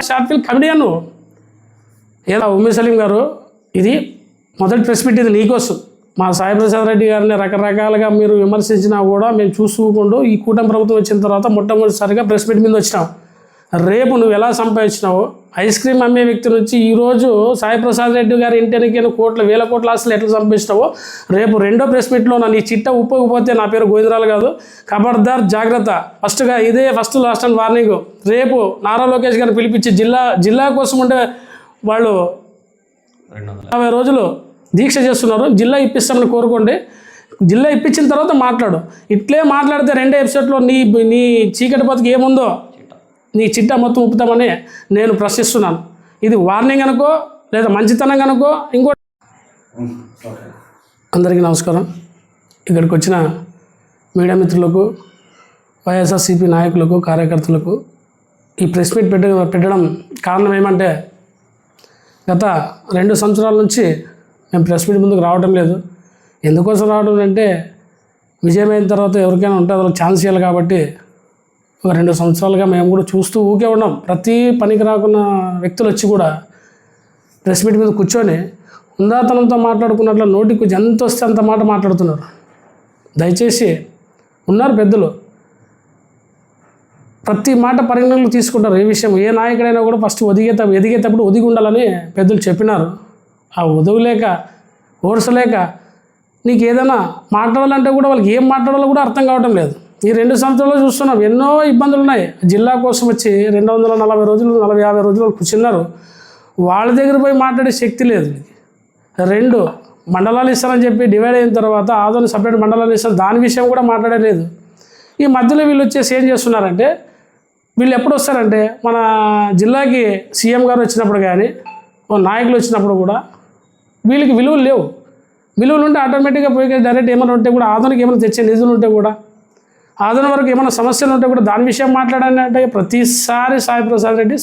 Short film comedian ఏదో ఉమ్మి సలీం గారు, ఇది మొదటి ప్రెస్ మీట్, ఇది నీకోసం. మా సాయి ప్రసాద్ రెడ్డి గారిని రకరకాలుగా మీరు విమర్శించినా కూడా మేము చూసుకోకుండా ఈ కూటమి ప్రభుత్వం వచ్చిన తర్వాత మొట్టమొదటిసారిగా ప్రెస్ మీట్ మీద వచ్చినావు. రేపు నువ్వు ఎలా సంపాదించినావు, ఐస్ క్రీమ్ అమ్మే వ్యక్తి నుంచి ఈరోజు సాయి ప్రసాద్ రెడ్డి గారి ఇంటికి వేల కోట్ల ఆస్తులు ఎట్లా సంపాదించినావో రేపు రెండో ప్రెస్ మీట్లో నీ చిట్ట ఉప్పకపోతే నా పేరు గోవిందరాలు కాదు, ఖబర్దార్ జాగ్రత్త. ఫస్ట్గా ఇదే లాస్ట్ అండ్ వార్నింగ్. రేపు నారా లోకేష్ గారిని పిలిపించి జిల్లా కోసం ఉంటే వాళ్ళు 250 రోజులు దీక్ష చేస్తున్నారు, జిల్లా ఇప్పిస్తామని కోరుకోండి. జిల్లా ఇప్పించిన తర్వాత మాట్లాడు. ఇట్లే మాట్లాడితే రెండో ఎపిసోడ్లో నీ చీకటి బతుకు ఏముందో నీ చిట్టా మొత్తం ఉప్పుతామని నేను ప్రశ్నిస్తున్నాను. ఇది వార్నింగ్ అనుకో, లేదా మంచితనంగా అనుకో. ఇంకోటి, అందరికీ నమస్కారం. ఇక్కడికి వచ్చిన మీడియా మిత్రులకు, వైఎస్ఆర్సీపీ నాయకులకు, కార్యకర్తలకు ఈ ప్రెస్ మీట్ పెట్టడం కారణం ఏమంటే, గత 2 సంవత్సరాల నుంచి మేము ప్రెస్ మీట్ ముందుకు రావడం లేదు. ఎందుకోసం రావడం అంటే, విజయమైన తర్వాత ఎవరికైనా ఉంటే వాళ్ళకి ఛాన్స్ ఇవ్వాలి కాబట్టి ఒక 2 సంవత్సరాలుగా మేము కూడా చూస్తూ ఊకే ఉన్నాం. ప్రతి పనికి రాకున్న వ్యక్తులు వచ్చి కూడా ప్రెస్ మీట్ మీద కూర్చొని ఉందాతనంతో మాట్లాడుకున్నట్లు నోటికి ఎంత వస్తే అంత మాట మాట్లాడుతున్నారు. దయచేసి ఉన్నారు పెద్దలు, ప్రతి మాట పరిగణనలు తీసుకుంటారు. ఏ విషయం, ఏ నాయకుడైనా కూడా ఫస్ట్ ఎదిగేటప్పుడు ఒదిగి ఉండాలని పెద్దలు చెప్పినారు. ఆ ఒదవలేక, ఓర్చలేక నీకు ఏదైనా మాట్లాడాలంటే కూడా వాళ్ళకి ఏం మాట్లాడాలో కూడా అర్థం కావడం లేదు. ఈ 2 సంవత్సరాల్లో చూస్తున్నాం, ఎన్నో ఇబ్బందులు ఉన్నాయి. జిల్లా కోసం వచ్చి 240 రోజులు 50 రోజులు కూర్చున్నారు. వాళ్ళ దగ్గర పోయి మాట్లాడే శక్తి లేదు. 2 మండలాలు ఇస్తారని చెప్పి డివైడ్ అయిన తర్వాత ఆదోని సపరేట్ మండలాలు ఇస్తారు, దాని విషయం కూడా మాట్లాడలేదు. ఈ మధ్యలో వీళ్ళు వచ్చేసి ఏం చేస్తున్నారంటే, వీళ్ళు ఎప్పుడు వస్తారంటే మన జిల్లాకి సీఎం గారు వచ్చినప్పుడు కానీ నాయకులు వచ్చినప్పుడు కూడా వీళ్ళకి విలువలు లేవు. విలువలు ఉంటే ఆటోమేటిక్గా పోయి డైరెక్ట్ ఏమైనా ఉంటే కూడా ఆదోనికి ఏమైనా తెచ్చే నిధులు ఉంటే కూడా, ఆదోని వరకు ఏమైనా సమస్యలు ఉంటే కూడా దాని విషయం మాట్లాడాలంటే ప్రతిసారి సాయి ప్రసాద్ రెడ్డి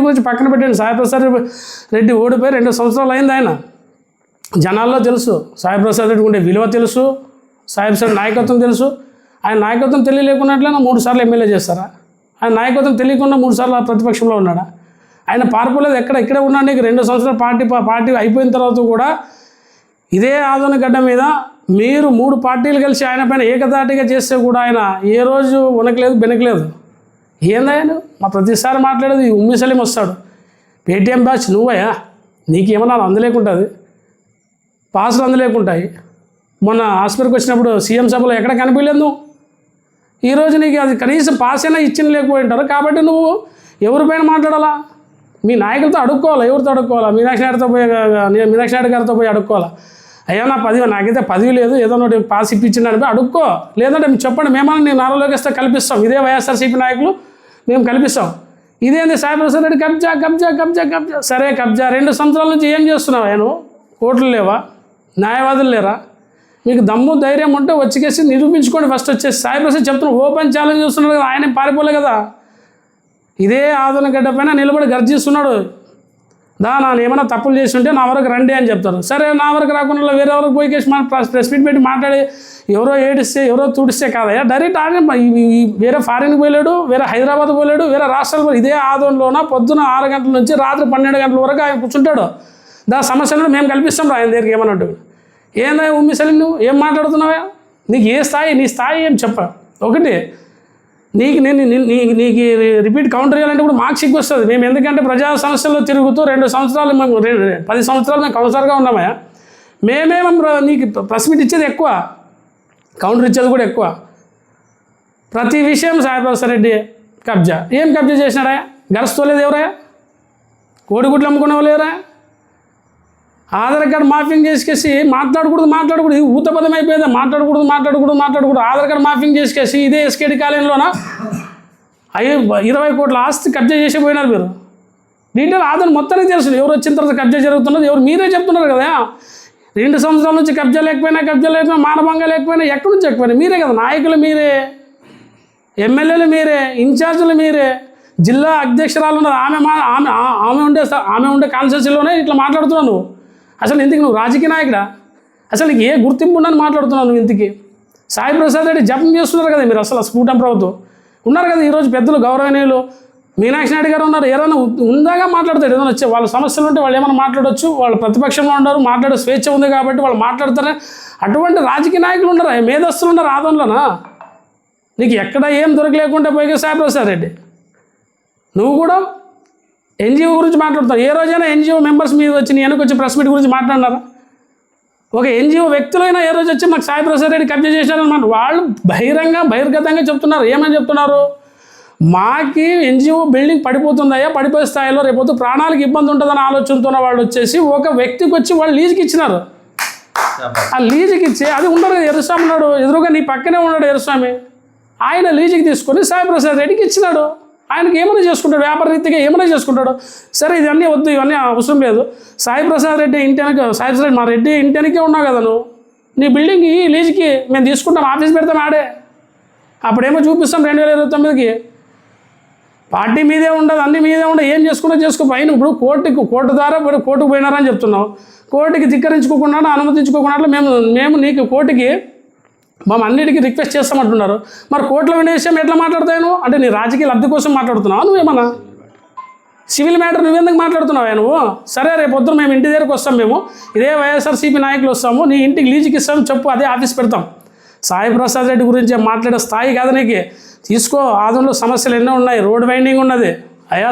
గురించి పక్కన పెట్టండి. సాయి ప్రసాద్ రెడ్డి ఓడిపోయి 2 సంవత్సరాలు అయింది. ఆయన జనాల్లో తెలుసు, సాయి ప్రసాద్ రెడ్డికి ఉండే విలువ తెలుసు, సాయి ప్రసాద్ నాయకత్వం తెలుసు. ఆయన నాయకత్వం తెలియలేకున్నట్లయినా 3 సార్లు ఎమ్మెల్యే చేస్తారా? ఆయన నాయకత్వం తెలియకుండా 3 సార్లు ప్రతిపక్షంలో ఉన్నాడా? ఆయన పారిపోలేదు, ఇక్కడే ఉన్నాడు. 2 సంవత్సరాలు పార్టీ అయిపోయిన తర్వాత కూడా ఇదే ఆదోని గడ్డ మీద మీరు 3 పార్టీలు కలిసి ఆయన పైన ఏకదాటిగా చేస్తే కూడా ఆయన ఏ రోజు వనకలేదు, బెనకలేదు. ఏందాయను మా ప్రతిసారి మాట్లాడేది ఉమ్మి సలీం వస్తాడు, పేటీఎం బ్యాచ్ నువ్వయ్యా, నీకేమన్నా అందలేకుంటుంది, పాసులు అందలేకుంటాయి. మొన్న హాస్పిటల్కి వచ్చినప్పుడు సీఎం సభలో ఎక్కడ కనిపించలేదు నువ్వు. ఈరోజు నీకు అది కనీసం పాస్ అయినా ఇచ్చిన లేకపోయి ఉంటారు. కాబట్టి నువ్వు ఎవరిపైన మాట్లాడాలా? మీ నాయకులతో అడుక్కోవాలా, ఎవరితో అడుక్కోవాలా? మీనాక్షి నాయుడు గారితో పోయి అడుక్కోవాలా? అయ్యా నాకైతే పదవి లేదు, ఏదో ఒకటి పాస్ ఇప్పించిందని పోయి అడుక్కో. లేదంటే మీరు చెప్పండి, మేమన్నా నేను నారా లోకేష్ కల్పిస్తాం. ఇదే వైఎస్ఆర్సీపీ నాయకులు మేము కల్పిస్తాం. ఇదేంది సాయి ప్రసాద్ రెడ్డి కబ్జా. సరే కబ్జా 2 సంవత్సరాల నుంచి ఏం చేస్తున్నావు? ఆయన కోర్టులు లేవా? న్యాయవాదులు లేరా? మీకు దమ్ము ధైర్యం ఉంటే వచ్చేసి నిరూపించుకోండి. ఫస్ట్ వచ్చేసి సాయి ప్రసాద్ చెప్తున్నారు, ఓపెన్ ఛాలెంజ్ చూస్తున్నారు కదా, ఆయన పారిపోలే కదా. ఇదే ఆదోని గడ్డ పైన నిలబడి గర్జిస్తున్నాడు. నేను ఏమైనా తప్పులు చేసి ఉంటే నా వరకు రండి అని చెప్తారు. సరే, నా వరకు రాకుండా వేరే వరకు పోయికేసి మన ప్రెస్ మీట్ పెట్టి మాట్లాడి ఎవరో ఏడిస్తే ఎవరో తుడిస్తే కాదయ్యా. డైరెక్ట్ ఆయన వేరే ఫారిన్కి పోయలేడు, వేరే హైదరాబాద్ పోలేడు, వేరే రాష్ట్రాలు ఇదే ఆదోనిలోన పొద్దున 6 గంటల నుంచి రాత్రి 12 గంటల వరకు ఆయన కూర్చుంటాడు. సమస్యలను మేము కల్పిస్తాం ఆయన దగ్గరికి ఏమన్నట్టు. ఏందా ఉమ్మి సలీం నువ్వు ఏం మాట్లాడుతున్నావా? నీకు నీ స్థాయి ఏం చెప్ప. ఒకటి నీకు రిపీట్ కౌంటర్ చేయాలంటే కూడా మాకు సిగ్గు వస్తుంది. మేము ఎందుకంటే ప్రజా సమస్యల్లో తిరుగుతూ 2 సంవత్సరాలు మేము 10 సంవత్సరాలు మేము కౌన్సిలర్గా ఉన్నామయ్యా. నీకు ప్రెస్ మీట్ ఇచ్చేది ఎక్కువ, కౌంటర్ ఇచ్చేది కూడా ఎక్కువ. ప్రతి విషయం సాయి ప్రసాద్ రెడ్డి కబ్జా. ఏం కబ్జా చేసినాడా? గెలుస్తోలేదు ఎవరా? కోడిగుడ్లు అమ్ముకునే వాళ్ళు ఎవరా? ఆధార్ కార్డు మాఫింగ్ చేసుకేసి మాట్లాడకూడదు ఊతపదం అయిపోయిందా? మాట్లాడకూడదు. ఆధార్ కార్డు మాఫింగ్ చేసుకేసి ఇదే ఎస్కేడి కాలనీలోన 20 కోట్ల ఆస్తి కబ్జా చేసి పోయినారు మీరు. డీటెయిల్ ఆధార్ మొత్తానికి తెలుసు ఎవరు వచ్చిన తర్వాత కబ్జా జరుగుతున్నది. మీరే చెప్తున్నారు కదా, 2 సంవత్సరాల నుంచి కబ్జా లేకపోయినా మానభంగా లేకపోయినా ఎక్కడి నుంచి ఎక్కువైనా మీరే కదా. నాయకులు మీరే, ఎమ్మెల్యేలు మీరే, ఇన్ఛార్జీలు మీరే, జిల్లా అధ్యక్షురాలు ఉన్నారు. ఆమె ఉండే కాన్స్టిట్యూన్సీలోనే ఇట్లా మాట్లాడుతున్నావు నువ్వు. అసలు ఇంతకు నువ్వు రాజకీయ నాయకుడా? అసలు నీకు ఏ గుర్తింపు ఉండని మాట్లాడుతున్నావు నువ్వు. ఇంతకి సాయి ప్రసాద్ రెడ్డి జపం చేస్తున్నారు కదా మీరు. అసలు కూటమి ప్రభుత్వం ఉన్నారు కదా ఈరోజు పెద్దలు గౌరవనీయులు మీనాక్షి నాయుడు గారు ఉన్నారు. ఏదైనా ఉందాగా మాట్లాడతాడు. ఏదైనా వచ్చే వాళ్ళ సమస్యలు ఉంటే వాళ్ళు ఏమైనా మాట్లాడవచ్చు. వాళ్ళు ప్రతిపక్షంలో ఉన్నారు, మాట్లాడే స్వేచ్ఛ ఉంది కాబట్టి వాళ్ళు మాట్లాడతారే. అటువంటి రాజకీయ నాయకులు ఉన్నారు, మేధస్తులు ఉన్నారు ఆదంలోనా. నీకు ఎక్కడ ఏం దొరకలేకుండా పోయి సాయిప్రసాద్ రెడ్డి నువ్వు కూడా ఎన్జిఓ గురించి మాట్లాడుతావు. ఏ రోజైనా ఎన్జిఓ మెంబర్స్ మీద వచ్చి నీ వెనకొచ్చి ప్రెస్ మీట్ గురించి మాట్లాడినారా? ఒక ఎన్జిఓ వ్యక్తులైనా ఏ రోజు వచ్చి మాకు సాయిప్రసాద్ రెడ్డి కబ్జా చేశారనమాట. వాళ్ళు బహిర్గతంగా చెప్తున్నారు. ఏమని చెప్తున్నారు? మాకి ఎన్జిఓ బిల్డింగ్ పడిపోతుందయ్యా, పడిపోయే స్థాయిలో రేపు ప్రాణాలకు ఇబ్బంది ఉంటుందని ఆలోచనతో వాళ్ళు వచ్చేసి ఒక వ్యక్తికి వచ్చి వాళ్ళు లీజుకి ఇచ్చినారు. ఆ లీజుకి ఇచ్చి అది ఉండరు కదా, ఎర్రస్వామి ఉన్నాడు ఎదురుగా నీ పక్కనే ఉన్నాడు ఎర్రస్వామి. ఆయన లీజుకి తీసుకొని సాయిప్రసాద్ రెడ్డికి ఇచ్చినాడు. ఆయనకి ఏమైనా చేసుకుంటాడు, వ్యాపార రీతిగా ఏమైనా చేసుకుంటాడు. సరే ఇవన్నీ వద్దు, ఇవన్నీ అవసరం లేదు. సాయిప్రసాద్ రెడ్డి ఇంటి వెనక సాయిప్రసాద్ రెడ్డి మా రెడ్డి ఇంటి వెనకే ఉన్నావు కదా నువ్వు. నీ బిల్డింగ్ ఈ లీజుకి మేము తీసుకుంటాం, ఆఫీస్ పెడతాం ఆడే. అప్పుడేమో చూపిస్తాం 2029కి. పార్టీ మీదే ఉండదు, అన్ని మీదే ఉండదు. ఏం చేసుకున్నా చేసుకో. పైన ఇప్పుడు కోర్టు ద్వారా కోర్టుకు పోయినారని చెప్తున్నావు. కోర్టుకి ధిక్కరించుకోకుండా అనుమతించుకోకుండా మేము నీకు కోర్టుకి మేము అన్నిటికీ రిక్వెస్ట్ చేస్తామంటున్నారు. మరి కోర్టులో వినే విషయం ఎట్లా మాట్లాడతాను అంటే నీ రాజకీయ లబ్ధి కోసం మాట్లాడుతున్నావు నువ్వేమన్నా? సివిల్ మ్యాటర్ నువ్వెందుకు మాట్లాడుతున్నావా నువ్వు? సరే రేపు పొద్దున మేము ఇంటి దగ్గరకు వస్తాం, మేము ఇదే వైఎస్ఆర్సీపీ నాయకులు వస్తాము, నీ ఇంటికి లీజుకి ఇస్తాము చెప్పు, అదే ఆఫీస్ పెడతాం. సాయిప్రసాద్ రెడ్డి గురించి మాట్లాడే స్థాయి కాదు నీకు. తీసుకో, ఆదంలో సమస్యలు ఎన్నో ఉన్నాయి, రోడ్ వైండింగ్ ఉన్నది. అయ్యా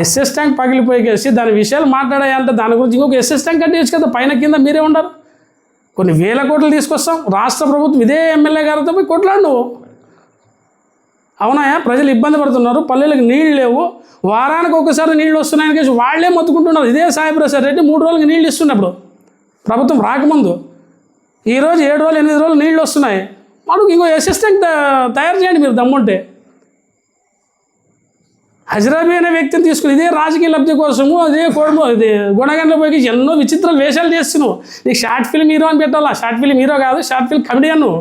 ఎస్ఎస్ ట్యాంక్ పగిలిపోయేసి దాని విషయాలు మాట్లాడాయంటే దాని గురించి ఇంకొక ఎస్ఎస్ ట్యాంక్ కట్టేయచ్చు కదా, పైన కింద మీరే ఉండరు. కొన్ని వేల కోట్లు తీసుకొస్తాం, రాష్ట్ర ప్రభుత్వం ఇదే ఎమ్మెల్యే గారితో పోయి కొట్లాడు నువ్వు. అవునాయా? ప్రజలు ఇబ్బంది పడుతున్నారు, పల్లెలకు నీళ్ళు లేవు, వారానికి ఒకసారి నీళ్ళు వస్తున్నాయని కేసి వాళ్ళే మొత్తుకుంటున్నారు. ఇదే సాయిప్రసాద్ రెడ్డి 3 రోజులకి నీళ్ళు ఇస్తున్నప్పుడు ప్రభుత్వం రాకముందు. ఈరోజు 7 రోజులు 8 రోజులు నీళ్ళు వస్తున్నాయి. మనకు ఇంకో ఎస్ఎస్ ట్యాంక్ తయారు చేయండి మీరు దమ్ముంటే. హజరాబీ అనే వ్యక్తిని తీసుకుని ఇదే రాజకీయ లబ్ధి కోసము అదే ఇది గుణగంలో పోయి ఎన్నో విచిత్రాలు వేషాలు చేస్తున్నావు. నీకు షార్ట్ ఫిల్మ్ హీరో అని పెట్టాలా? షార్ట్ ఫిల్మ్ హీరో కాదు, షార్ట్ ఫిల్మ్ కమెడియన్ నువ్వు.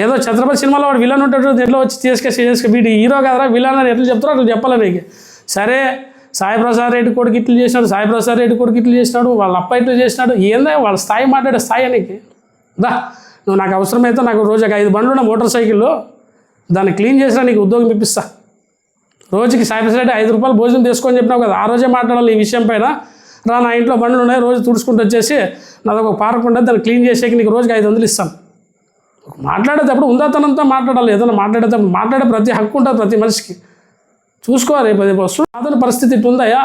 ఏదో ఛత్రపతి సినిమాలో వాడు విలన్ ఉంటాడు, ఎట్లా వచ్చి చేసుక వీడి హీరో కాదురా విలన్ అని ఎట్లా చెప్తారో అట్లా చెప్పాలి నీకు. సరే సాయిప్రసాద్ రెడ్డి కొడుకు ఇట్లు చేసినాడు, సాయిప్రసాద్ రెడ్డి కొడుకు ఇట్లు చేసినాడు, వాళ్ళ అప్ప ఇట్లు చేసినాడు. ఏందా వాళ్ళ స్థాయి మాట్లాడే స్థాయి నీకు? దా నువ్వు నాకు అవసరమైతే నాకు రోజుకి 5 బండ్లు ఉన్న మోటార్ సైకిల్లో దాన్ని క్లీన్ చేసినా నీకు ఉద్యోగం ఇప్పిస్తా. రోజుకి సాయిప్రసాద్ రెడ్డి 5 రూపాయలు భోజనం తీసుకొని చెప్పినావు కదా, ఆ రోజే మాట్లాడాలి ఈ విషయం పైన. రా నా ఇంట్లో బండ్లు ఉన్నాయి, రోజు తుడుచుకుంటూ వచ్చేసి నాదొక పార్క్ ఉంటుంది, దాన్ని క్లీన్ చేసేకి నీకు రోజుకి 500 ఇస్తాం. మాట్లాడేటప్పుడు ఉందాతనంతో మాట్లాడాలి. ఏదైనా మాట్లాడేటప్పుడు మాట్లాడే ప్రతి హక్కు ఉంటుంది ప్రతి మనిషికి. చూసుకోవాలి రేపు వస్తుంది అతని పరిస్థితి ఇటు ఉందయ్యా,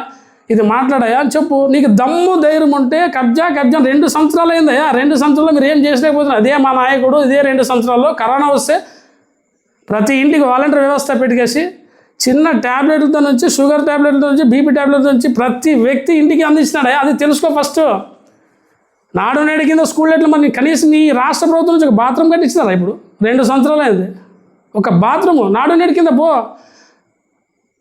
ఇది మాట్లాడాయా అని చెప్పు. నీకు దమ్ము ధైర్యం ఉంటే కబ్జా 2 సంవత్సరాలు అయిందయ్యా. 2 సంవత్సరాల్లో మీరు ఏం చేసలేకపోతున్నారు. అదే మా నాయకుడు ఇదే 2 సంవత్సరాల్లో కరోనా వస్తే ప్రతి ఇంటికి వాలంటీర్ వ్యవస్థ పెట్టేసి చిన్న ట్యాబ్లెట్లతో నుంచి షుగర్ ట్యాబ్లెట్లతో నుంచి బీపీ ట్యాబ్లెట్ల నుంచి ప్రతి వ్యక్తి ఇంటికి అందించినాడు. అది తెలుసుకో ఫస్ట్. నాడు నేడు కింద స్కూల్ ఎట్లా మరి కనీసం నీ రాష్ట్ర ప్రభుత్వం నుంచి ఒక బాత్రూమ్ కట్టించినారా? ఇప్పుడు 2 సంవత్సరాలు అయింది ఒక బాత్రూము. నాడు నేడు కింద పో.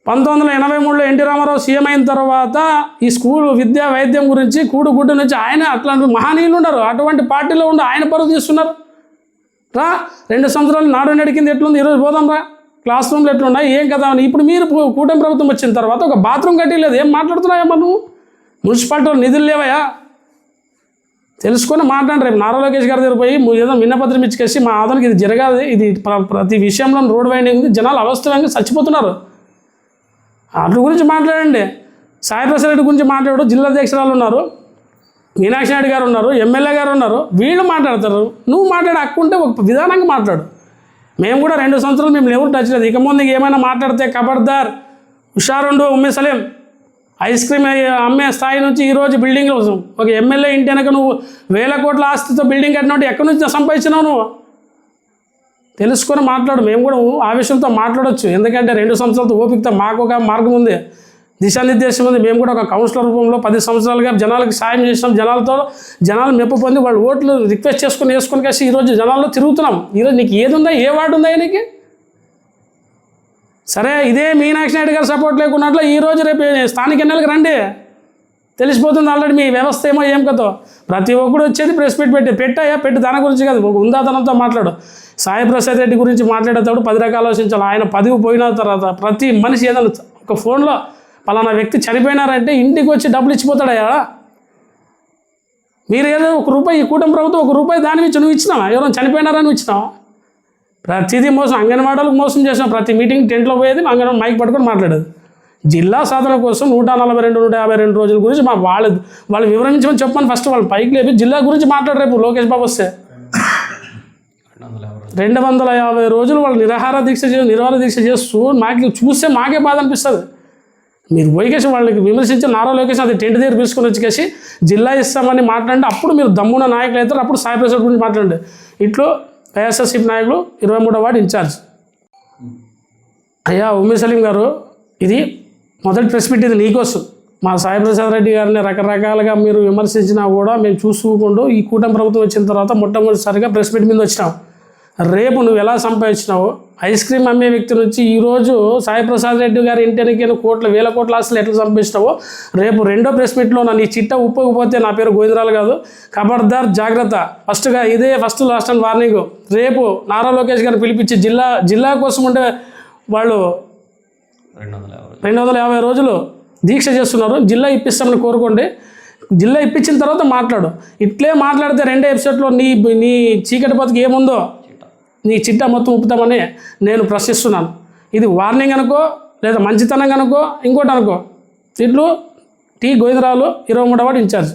1983లో ఎన్టీ రామారావు సీఎం అయిన తర్వాత ఈ స్కూల్ విద్యా వైద్యం గురించి కూడుగుడ్డు నుంచి ఆయన అట్లాంటి మహనీయులు ఉన్నారు. అటువంటి పార్టీలో ఉండి ఆయన పరువు తీస్తున్నారు. రా 2 సంవత్సరాలు నాడు నేడు కింద ఎట్లుంది, ఈరోజు పోదాం రా. క్లాస్ రూమ్లు ఎట్లున్నాయి ఏం కదా అని. ఇప్పుడు మీరు కూటమి ప్రభుత్వం వచ్చిన తర్వాత ఒక బాత్రూమ్ కట్టలేదు. ఏం మాట్లాడుతున్నాయమ్మా నువ్వు? మున్సిపాలిటీలో నిధులు లేవయా? తెలుసుకొని మాట్లాడండి. రేపు నారా లోకేష్ గారి దగ్గర పోయి ఏదో విన్నపత్రం ఇచ్చేసి మా ఆదానికి ఇది జరగాలి, ఇది ప్రతి విషయంలో రోడ్ వైండింగ్ ఉంది, జనాలు అవస్థలంగా చచ్చిపోతున్నారు, వాటి గురించి మాట్లాడండి. సాయిప్రసాద్ రెడ్డి గురించి మాట్లాడు. జిల్లా అధ్యక్షురాలు ఉన్నారు, మీనాక్షి నాయుడు గారు ఉన్నారు, ఎమ్మెల్యే గారు ఉన్నారు, వీళ్ళు మాట్లాడతారు. నువ్వు మాట్లాడే హక్కు ఉంటే ఒక విధానంగా మాట్లాడు. మేము కూడా 2 సంవత్సరాలు మేము ఎవరు టచ్ లేదు. ఇక ముందు ఏమైనా మాట్లాడితే ఖబర్దార్, హుషారుండు. ఉమ్మే సలేం ఐస్ క్రీమ్ అమ్మే స్థాయి నుంచి ఈరోజు బిల్డింగ్ ఒక ఎమ్మెల్యే ఇంటి వెనక నువ్వు 1000 కోట్ల ఆస్తితో బిల్డింగ్ కట్టినట్టు ఎక్కడి నుంచి సంపాదించినావు నువ్వు? తెలుసుకొని మాట్లాడు. మేము కూడా ఆవేశంతో మాట్లాడవచ్చు. ఎందుకంటే 2 సంవత్సరాలతో ఓపికతో మాకు ఒక మార్గం ఉంది, దిశానిర్దేశం ఉంది. మేము కూడా ఒక కౌన్సిలర్ రూపంలో 10 సంవత్సరాలుగా జనాలకు సాయం చేసినాం. జనాలు మెప్పు పొంది వాళ్ళు ఓట్లు రిక్వెస్ట్ వేసుకొని కాసి ఈరోజు జనాల్లో తిరుగుతున్నాం. ఈరోజు నీకు ఏది ఉందా, ఏ వార్డు ఉందా నీకు? సరే ఇదే మీనాక్షి నాయుడు గారు సపోర్ట్ లేకున్నట్లు ఈరోజు రేపు స్థానిక ఎన్నికలకు రండి, తెలిసిపోతుంది ఆల్రెడీ మీ వ్యవస్థ ఏమో ఏం కదో. ప్రతి ఒక్కడు వచ్చేది ప్రెస్ మీట్ పెట్టి దాని గురించి కాదు, ఒక ఉందాతనంతో మాట్లాడు. సాయిప్రసాద్ రెడ్డి గురించి మాట్లాడేటప్పుడు 10 రకాలు ఆలోచించాలి. ఆయన పదవి పోయిన తర్వాత ప్రతి మనిషి ఏదైనా ఒక ఫోన్లో పలానా వ్యక్తి చనిపోయినారంటే ఇంటికి వచ్చి డబ్బులు ఇచ్చిపోతాడయ్యా. మీరు ఏదో ₹1 ఈ కూటమి ప్రభుత్వం ₹1 దాని నుంచి నువ్వు ఇచ్చినావా? ఎవరైనా చనిపోయినారని ఇచ్చినావా? ప్రతిదీ మోసం. అంగన్వాడీలకు మోసం చేసాం. ప్రతి మీటింగ్ టెంట్లో పోయేది అంగన్వాడీ మైక్ పట్టుకొని మాట్లాడేది. జిల్లా సాధన కోసం 142 152 రోజుల గురించి వాళ్ళు వివరించమని చెప్పమని ఫస్ట్ వాళ్ళు పైకి లేపి జిల్లా గురించి మాట్లాడు. రేపు లోకేష్ బాబు వస్తే 250 రోజులు వాళ్ళు నిర్వహణ దీక్ష చేస్తూ చూస్తే మాకే బాధ అనిపిస్తుంది. మీరు పోయికేసి వాళ్ళకి విమర్శించి నారా లోకేష్ అది టెంట్ దగ్గర పిలుచుకొని వచ్చేసి జిల్లా ఇస్తామని మాట్లాడండి. అప్పుడు మీరు దమ్మున్న నాయకులు అవుతారు. అప్పుడు సాయి ప్రసాద్ గురించి మాట్లాడండి. ఇట్లో వైఎస్ఆర్సీపీ నాయకులు 23వ వార్డు ఇన్ఛార్జ్ అయ్యా ఉమ్మి సలీం గారు, ఇది మొదటి ప్రెస్ మీట్. ఇది నీకోసం మా సాయి ప్రసాద్ రెడ్డి గారిని రకరకాలుగా మీరు విమర్శించినా కూడా మేము చూసుకోకుండా ఈ కూటమి ప్రభుత్వం వచ్చిన తర్వాత మొట్టమొదటిసారిగా ప్రెస్ మీట్ మీద వచ్చినావు. రేపు నువ్వు ఎలా సంపాదించినావు? ఐస్ క్రీమ్ అమ్మే వ్యక్తి నుంచి ఈరోజు సాయి ప్రసాద్ రెడ్డి గారి ఇంటికి వేల కోట్ల ఆస్తులు ఎట్లా సంపాదించినావో రేపు రెండో ప్రెస్ మీట్లో నీ చిట్ట ఉప్పకపోతే నా పేరు గోవిందరాలు కాదు. ఖబర్దార్, జాగ్రత్త. ఫస్ట్గా ఇదే లాస్ట్ అండ్ వార్నింగ్. రేపు నారా లోకేష్ గారిని పిలిపించి జిల్లా కోసం ఉంటే వాళ్ళు 250 రోజులు దీక్ష చేస్తున్నారు. జిల్లా ఇప్పిస్తామని కోరుకోండి. జిల్లా ఇప్పించిన తర్వాత మాట్లాడు. ఇట్లే మాట్లాడితే రెండో ఎపిసోడ్లో నీ చీకటి బతుకు ఏముందో నీ చిట్టా మొత్తం ఉప్పుతామని నేను ప్రశ్నిస్తున్నాను. ఇది వార్నింగ్ అనుకో, లేదా మంచితనం అనుకో, ఇంకోటి అనుకో. ఇట్లు టీ గోవిందరాలు 23వ వార్డు ఇన్ఛార్జ్.